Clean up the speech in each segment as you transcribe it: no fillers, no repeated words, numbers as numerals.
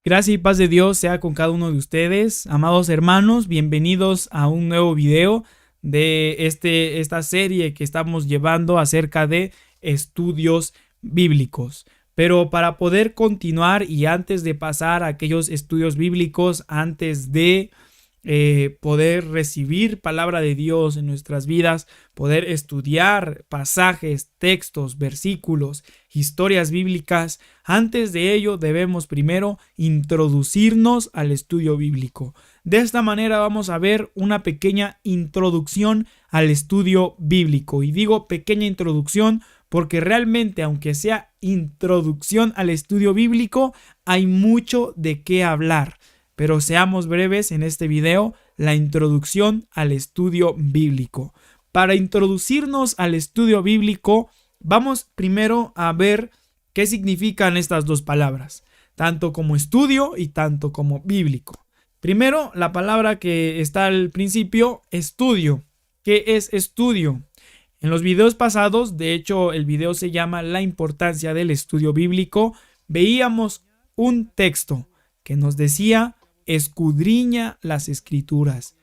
Gracia y paz de Dios sea con cada uno de ustedes. Amados hermanos, bienvenidos a un nuevo video de esta serie que estamos llevando acerca de estudios bíblicos. Pero para poder continuar y antes de pasar a aquellos estudios bíblicos, antes de poder recibir palabra de Dios en nuestras vidas, poder estudiar pasajes, textos, versículos, historias bíblicas, antes de ello debemos primero introducirnos al estudio bíblico. De esta manera vamos a ver una pequeña introducción al estudio bíblico. Y digo pequeña introducción porque realmente, aunque sea introducción al estudio bíblico, hay mucho de qué hablar. Pero seamos breves en este video, la introducción al estudio bíblico. Para introducirnos al estudio bíblico, vamos primero a ver qué significan estas dos palabras, tanto como estudio y tanto como bíblico. Primero, la palabra que está al principio, estudio. ¿Qué es estudio? En los videos pasados, de hecho el video se llama La importancia del estudio bíblico, veíamos un texto que nos decía escudriña las escrituras.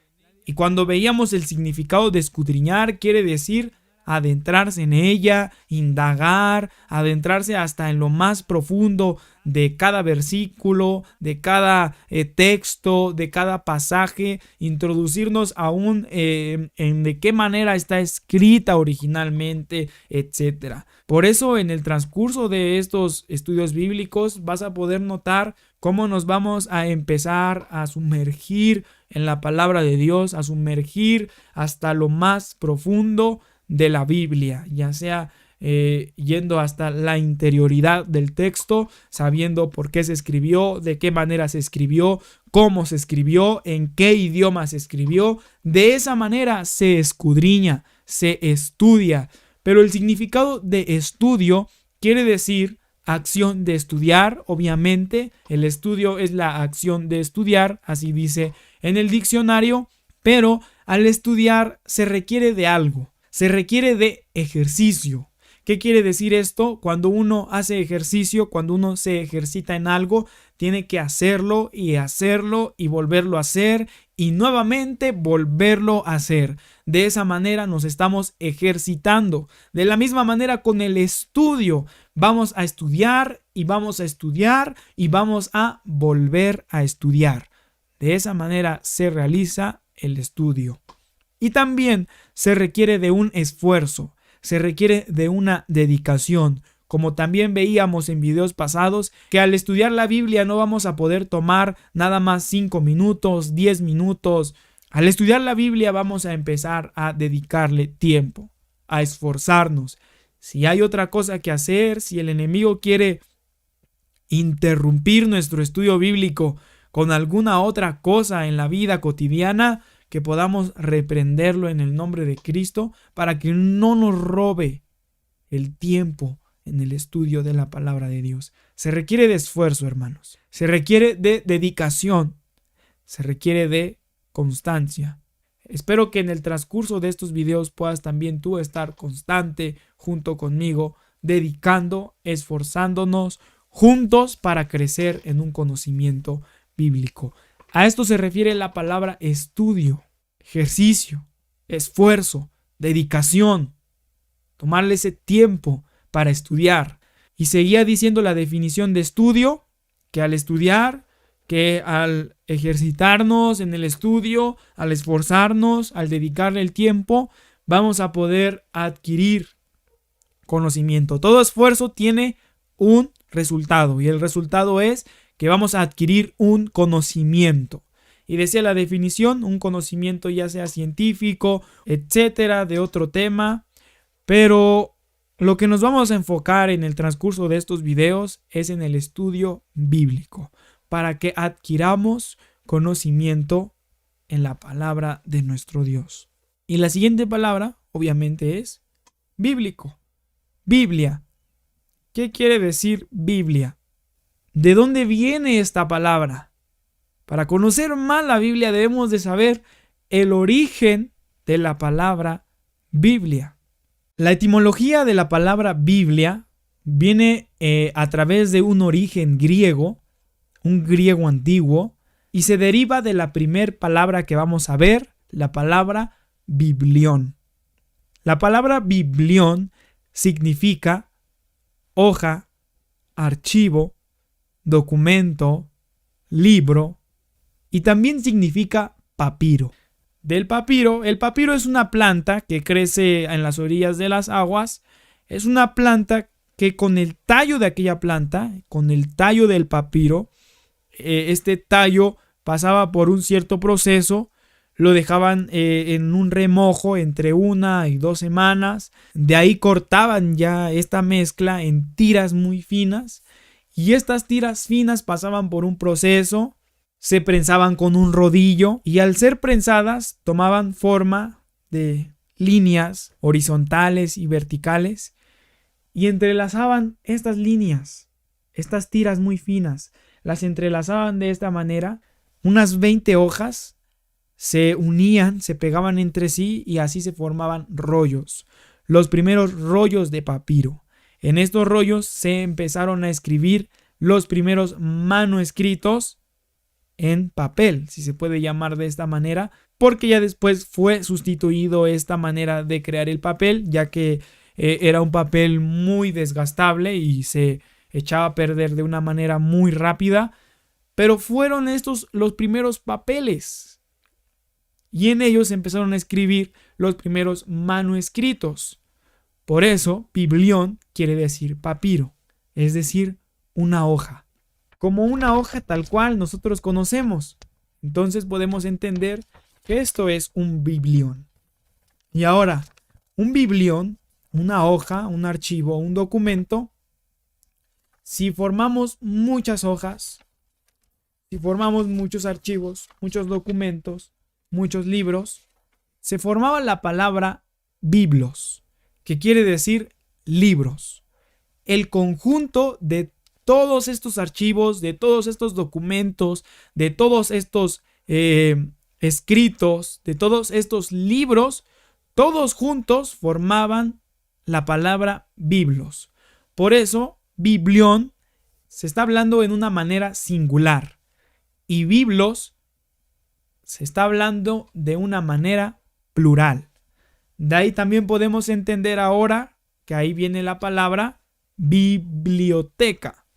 Y cuando veíamos el significado de escudriñar, quiere decir adentrarse en ella, indagar, adentrarse hasta en lo más profundo de cada versículo, de cada texto, de cada pasaje, introducirnos aún en de qué manera está escrita originalmente, etcétera. Por eso en el transcurso de estos estudios bíblicos vas a poder notar cómo nos vamos a empezar a sumergir en la palabra de Dios, a sumergir hasta lo más profundo de la Biblia, ya sea yendo hasta la interioridad del texto, sabiendo por qué se escribió, de qué manera se escribió, cómo se escribió, en qué idioma se escribió. De esa manera se escudriña, se estudia. Pero el significado de estudio quiere decir acción de estudiar. Obviamente, el estudio es la acción de estudiar, así dice en el diccionario, pero al estudiar se requiere de algo. Se requiere de ejercicio. ¿Qué quiere decir esto? Cuando uno hace ejercicio, cuando uno se ejercita en algo, tiene que hacerlo y volverlo a hacer y nuevamente volverlo a hacer. De esa manera nos estamos ejercitando. De la misma manera con el estudio, vamos a estudiar y vamos a estudiar y vamos a volver a estudiar. De esa manera se realiza el estudio. Y también se requiere de un esfuerzo, se requiere de una dedicación, como también veíamos en videos pasados, que al estudiar la Biblia no vamos a poder tomar nada más 5 minutos, 10 minutos. Al estudiar la Biblia vamos a empezar a dedicarle tiempo, a esforzarnos. Si hay otra cosa que hacer, si el enemigo quiere interrumpir nuestro estudio bíblico con alguna otra cosa en la vida cotidiana, que podamos reprenderlo en el nombre de Cristo para que no nos robe el tiempo en el estudio de la palabra de Dios. Se requiere de esfuerzo, hermanos. Se requiere de dedicación. Se requiere de constancia. Espero que en el transcurso de estos videos puedas también tú estar constante junto conmigo, dedicando, esforzándonos juntos para crecer en un conocimiento bíblico. A esto se refiere la palabra estudio, ejercicio, esfuerzo, dedicación. Tomarle ese tiempo para estudiar. Y seguía diciendo la definición de estudio, que al estudiar, que al ejercitarnos en el estudio, al esforzarnos, al dedicarle el tiempo, vamos a poder adquirir conocimiento. Todo esfuerzo tiene un resultado y el resultado es que vamos a adquirir un conocimiento. Y decía la definición, un conocimiento ya sea científico, etcétera, de otro tema. Pero lo que nos vamos a enfocar en el transcurso de estos videos es en el estudio bíblico, para que adquiramos conocimiento en la palabra de nuestro Dios. Y la siguiente palabra, obviamente, es bíblico. Biblia. ¿Qué quiere decir Biblia? ¿De dónde viene esta palabra? Para conocer más la Biblia debemos de saber el origen de la palabra Biblia. La etimología de la palabra Biblia viene a través de un origen griego un griego antiguo, y se deriva de la primer palabra que vamos a ver, la palabra biblión. La palabra biblión significa hoja, archivo, documento, libro, y también significa papiro. El papiro es una planta que crece en las orillas de las aguas. Es una planta que con el tallo de aquella planta, con el tallo del papiro, este tallo pasaba por un cierto proceso, lo dejaban en un remojo entre 1 y 2 semanas. De ahí cortaban ya esta mezcla en tiras muy finas, y estas tiras finas pasaban por un proceso, se prensaban con un rodillo, y al ser prensadas tomaban forma de líneas horizontales y verticales, y entrelazaban estas líneas, estas tiras muy finas, las entrelazaban de esta manera. Unas 20 hojas se unían, se pegaban entre sí, y así se formaban rollos, los primeros rollos de papiro. En estos rollos se empezaron a escribir los primeros manuscritos en papel, si se puede llamar de esta manera, porque ya después fue sustituido esta manera de crear el papel, ya que era un papel muy desgastable y se echaba a perder de una manera muy rápida, pero fueron estos los primeros papeles, y en ellos empezaron a escribir los primeros manuscritos. Por eso, biblión quiere decir papiro, es decir, una hoja, como una hoja tal cual nosotros conocemos. Entonces podemos entender que esto es un biblión. Y ahora, un biblión, una hoja, un archivo, un documento, si formamos muchas hojas, si formamos muchos archivos, muchos documentos, muchos libros, se formaba la palabra biblos, que quiere decir libros. El conjunto de todos estos archivos, de todos estos documentos, de todos estos escritos, de todos estos libros, todos juntos formaban la palabra biblos. Por eso, biblión se está hablando en una manera singular, y biblos se está hablando de una manera plural. De ahí también podemos entender ahora que ahí viene la palabra biblioteca,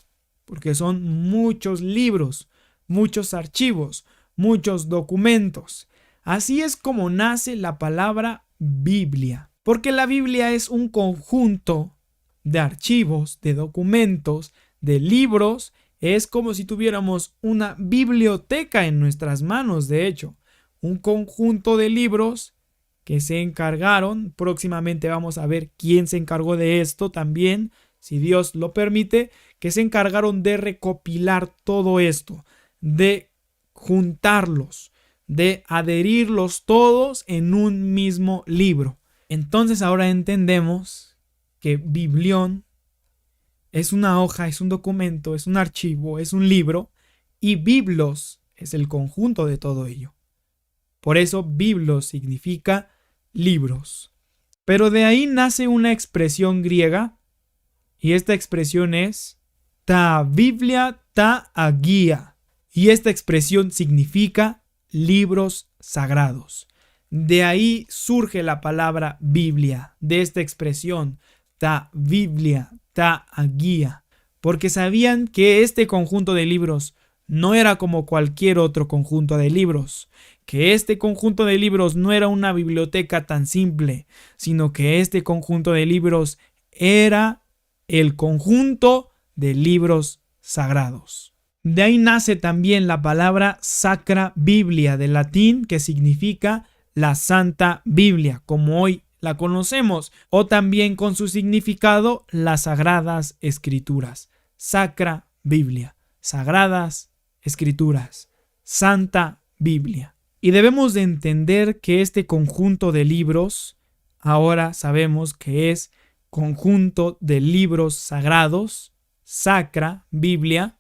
porque son muchos libros, muchos archivos, muchos documentos. Así es como nace la palabra Biblia, porque la Biblia es un conjunto de archivos, de documentos, de libros. Es como si tuviéramos una biblioteca en nuestras manos, de hecho, un conjunto de libros que se encargaron. Próximamente vamos a ver quién se encargó de esto también, si Dios lo permite, que se encargaron de recopilar todo esto, de juntarlos, de adherirlos todos en un mismo libro. Entonces ahora entendemos que biblión es una hoja, es un documento, es un archivo, es un libro, y biblos es el conjunto de todo ello. Por eso biblos significa libros. Pero de ahí nace una expresión griega, y esta expresión es ta biblia ta agia, y esta expresión significa libros sagrados. De ahí surge la palabra Biblia, de esta expresión ta biblia ta agia, porque sabían que este conjunto de libros no era como cualquier otro conjunto de libros, que este conjunto de libros no era una biblioteca tan simple, sino que este conjunto de libros era el conjunto de libros sagrados. De ahí nace también la palabra Sacra Biblia, del latín, que significa la Santa Biblia, como hoy la conocemos, o también con su significado, las Sagradas Escrituras. Sacra Biblia, Sagradas Escrituras, Santa Biblia. Y debemos de entender que este conjunto de libros, ahora sabemos que es conjunto de libros sagrados, Sacra Biblia,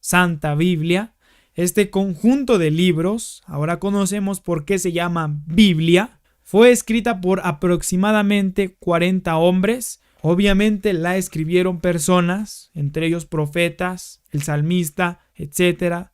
Santa Biblia. Este conjunto de libros, ahora conocemos por qué se llama Biblia, fue escrita por aproximadamente 40 hombres, Obviamente la escribieron personas, entre ellos profetas, el salmista, etcétera.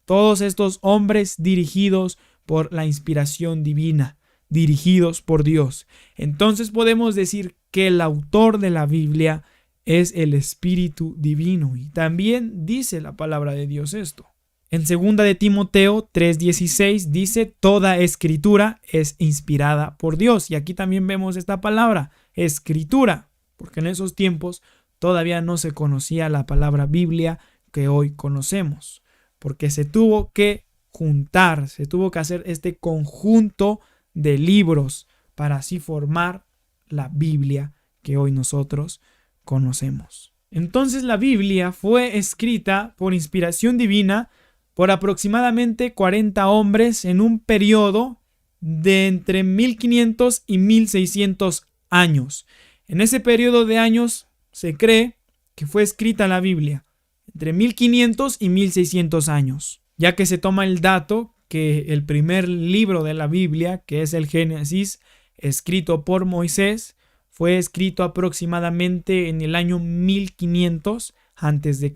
Todos estos hombres dirigidos por la inspiración divina, dirigidos por Dios. Entonces podemos decir que el autor de la Biblia es el Espíritu Divino. Y también dice la palabra de Dios esto. En 2 de Timoteo 3:16 dice: toda escritura es inspirada por Dios. Y aquí también vemos esta palabra, escritura, porque en esos tiempos todavía no se conocía la palabra Biblia que hoy conocemos, porque se tuvo que juntar, se tuvo que hacer este conjunto de libros para así formar la Biblia que hoy nosotros conocemos. Entonces la Biblia fue escrita por inspiración divina por aproximadamente 40 hombres en un periodo de entre 1500 y 1600 años. En ese periodo de años se cree que fue escrita la Biblia entre 1500 y 1600 años, ya que se toma el dato que el primer libro de la Biblia, que es el Génesis, escrito por Moisés, fue escrito aproximadamente en el año 1500 a.C.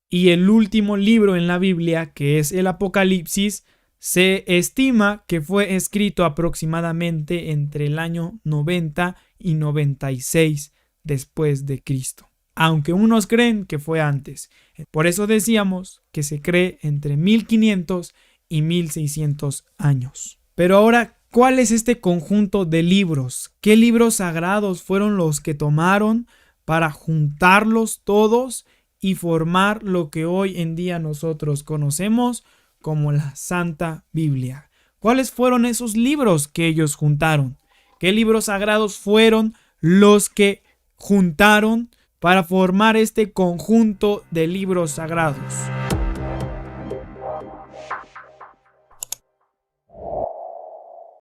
Y el último libro en la Biblia, que es el Apocalipsis, se estima que fue escrito aproximadamente entre el año 90 y 96 después de Cristo, aunque unos creen que fue antes. Por eso decíamos que se cree entre 1500 y 1600 años. Pero ahora, ¿cuál es este conjunto de libros? ¿Qué libros sagrados fueron los que tomaron para juntarlos todos y formar lo que hoy en día nosotros conocemos como la Santa Biblia? ¿Cuáles fueron esos libros que ellos juntaron? ¿Qué libros sagrados fueron los que juntaron para formar este conjunto de libros sagrados?